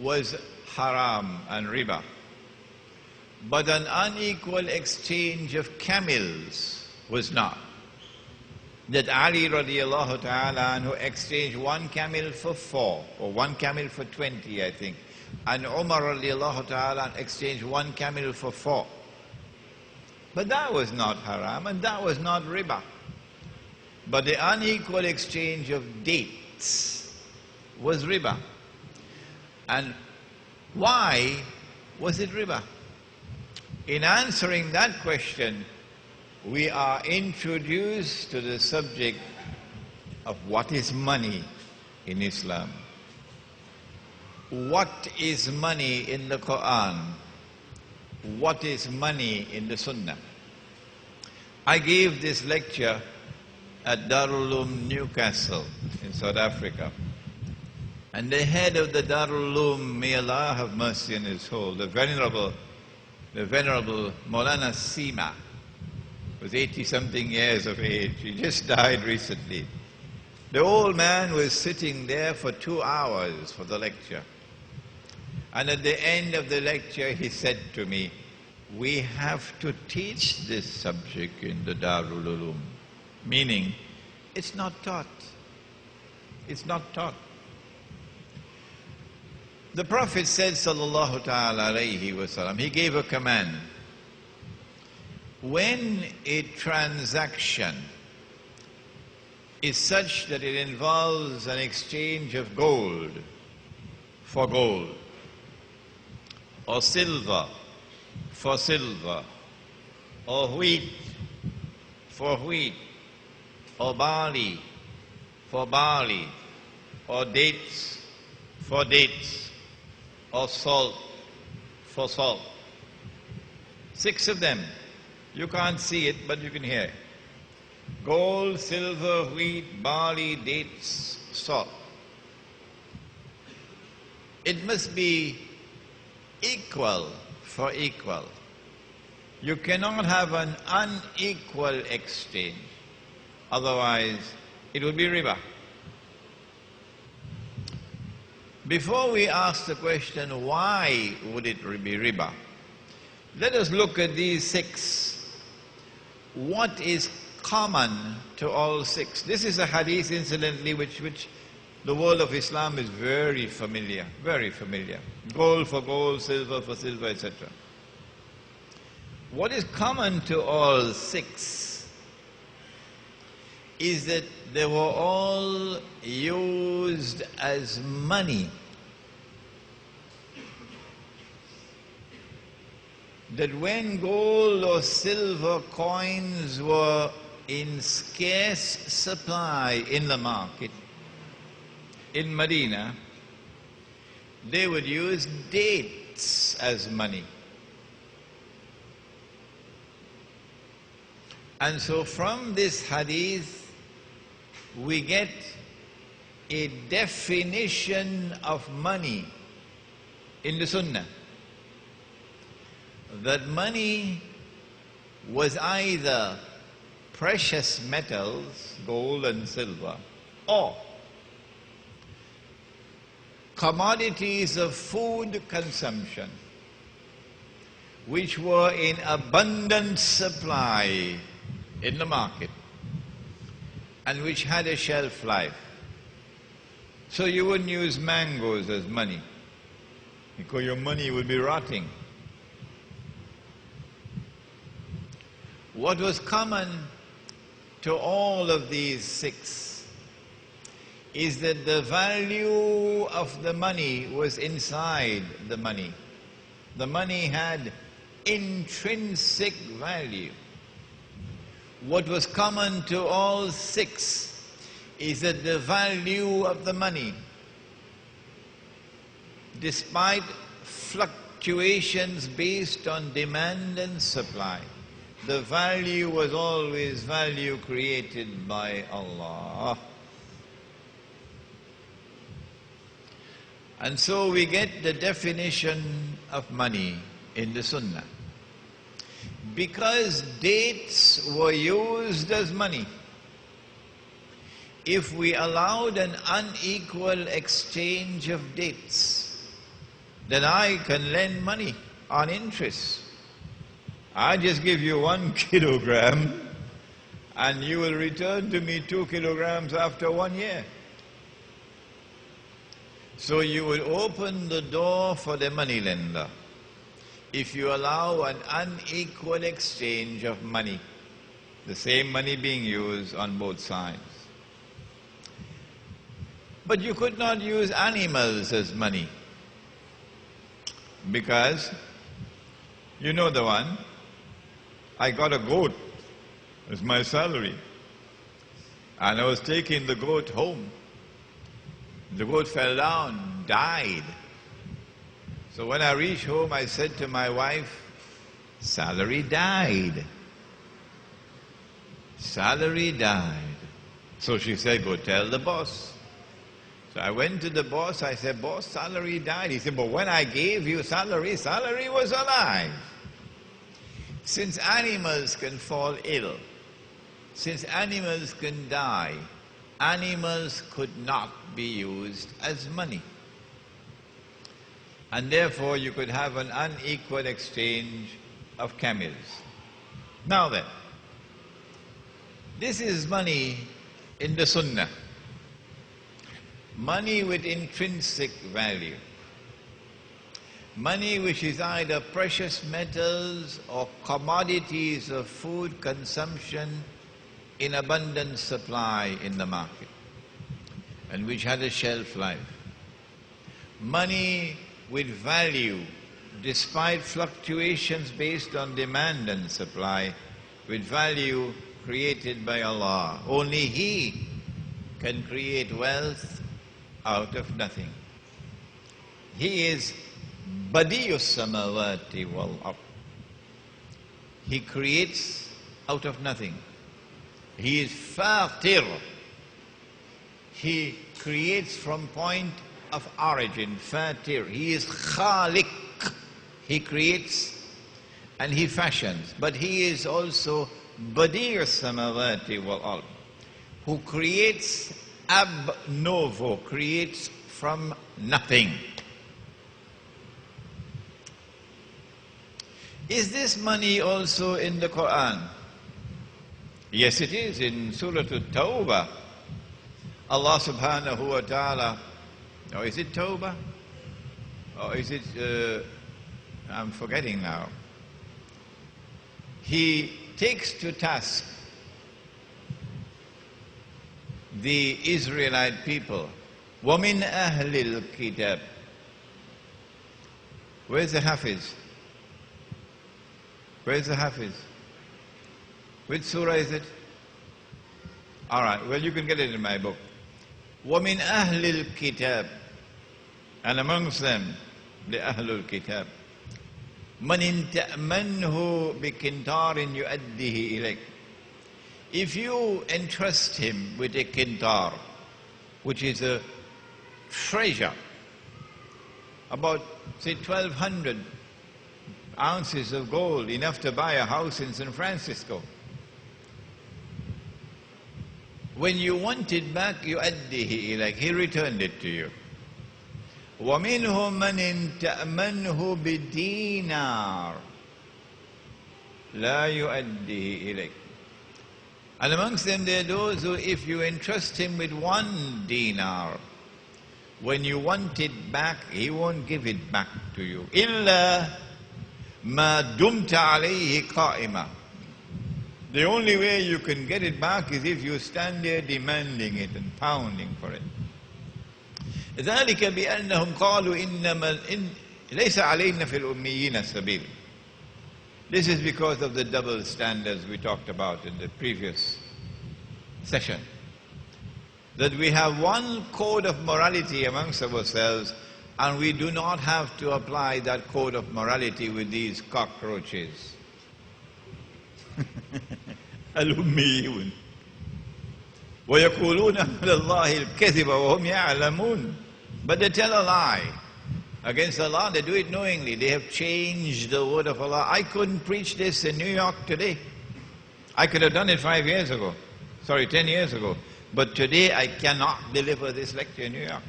was haram and riba. But an unequal exchange of camels was not. That Ali radiallahu ta'ala anhu exchanged one camel for 4, or one camel for 20, I think. And Umar radiallahu ta'ala exchanged one camel for 4. But that was not haram and that was not riba. But the unequal exchange of dates was riba. And why was it riba? In answering that question, we are introduced to the subject of what is money in Islam. What is money in the Quran? What is money in the Sunnah? I gave this lecture at Darul Uloom Newcastle in South Africa. And the head of the Darul Uloom, may Allah have mercy on his soul, the Venerable Maulana Sima, was 80-something years of age. He just died recently. The old man was sitting there for 2 hours for the lecture. And at the end of the lecture, he said to me, "We have to teach this subject in the Darul Uloom." Meaning, it's not taught. It's not taught. The Prophet said, sallallahu ta'ala alayhi wa sallam, he gave a command. When a transaction is such that it involves an exchange of gold for gold, or silver for silver, or wheat for wheat, or barley for barley, or dates for dates, or salt for salt. 6 of them. You can't see it, but you can hear it. Gold, silver, wheat, barley, dates, salt. It must be equal for equal. You cannot have an unequal exchange. Otherwise, it will be riba. Before we ask the question, why would it be riba? Let us look at these 6. What is common to all 6? This is a hadith, incidentally, which the world of Islam is very familiar, very familiar. Gold for gold, silver for silver, etc. What is common to all 6 is that they were all used as money. That when gold or silver coins were in scarce supply in the market, in Medina, they would use dates as money. And so from this hadith, we get a definition of money in the Sunnah. That money was either precious metals, gold and silver, or commodities of food consumption, which were in abundant supply in the market, and which had a shelf life. So you wouldn't use mangoes as money, because your money would be rotting. What was common to all of these 6 is that the value of the money was inside the money. The money had intrinsic value. What was common to all 6 is that the value of the money, despite fluctuations based on demand and supply, the value was always value created by Allah. And so we get the definition of money in the Sunnah. Because dates were used as money, if we allowed an unequal exchange of dates, then I can lend money on interest. I just give you 1 kilogram and you will return to me 2 kilograms after 1 year. So you will open the door for the moneylender if you allow an unequal exchange of money, the same money being used on both sides. But you could not use animals as money, because you know the one, I got a goat as my salary, and I was taking the goat home. The goat fell down, died. So when I reached home, I said to my wife, salary died. Salary died. So she said, go tell the boss. So I went to the boss, I said, boss, salary died. He said, but when I gave you salary, salary was alive. Since animals can fall ill, since animals can die, animals could not be used as money. And therefore you could have an unequal exchange of camels. Now then, this is money in the Sunnah. Money with intrinsic value. Money which is either precious metals or commodities of food consumption in abundant supply in the market, and which had a shelf life. Money with value, despite fluctuations based on demand and supply, with value created by Allah. Only He can create wealth out of nothing. He is Badi'us samawati wal ard. He creates out of nothing. He is Fatir. He creates from point of origin, Fatir. He is Khaliq. He creates and He fashions. But He is also Badi'us samawati wal ard, who creates ab novo, creates from nothing. Is this money also in the Quran? Yes, it is. In Surah At-Tawbah, Allah subhanahu wa ta'ala, or is it Tawbah? Or is it, I'm forgetting now. He takes to task the Israelite people. وَمِنْ أَهْلِ الْكِتَابِ. Where's the Hafiz? Where's the Hafiz? Which surah is it? All right, well, you can get it in my book. وَمِنْ أَهْلِ الْكِتَابِ. And amongst them, the Ahlul Kitab. مَنْ تَأْمَنْهُ بِكِنْتَارٍ يُؤَدِّهِ إِلَيْكَ. If you entrust him with a kintar, which is a treasure, about, say, 1,200 ounces of gold, enough to buy a house in San Francisco. When you want it back, يُؤَدِّهِ إِلَيْكَ. He returned it to you. وَمِنْهُمْ مَنْ تَأْمَنْهُ بِدِينَارٍ لَا يُؤَدِّهِ إِلَيْكَ. And amongst them there are those who, if you entrust him with 1 dinar, when you want it back, he won't give it back to you. إِلَّا مَا دُمْتَ عَلَيْهِ قَائِمًا. The only way you can get it back is if you stand there demanding it and pounding for it. ذَلِكَ بِأَنَّهُمْ قَالُوا إِنَّمَا لَيْسَ عَلَيْنَا فِي الْأُمِّيِّينَ السَّبِيلُ. This is because of the double standards we talked about in the previous session. That we have one code of morality amongst ourselves, and we do not have to apply that code of morality with these cockroaches. الأميون ويقولون على الله الكذب وهم يعلمون. But they tell a lie against Allah. They do it knowingly. They have changed the word of Allah. I couldn't preach this in New York today. I could have done it 5 years ago. Sorry, 10 years ago. But today I cannot deliver this lecture in New York.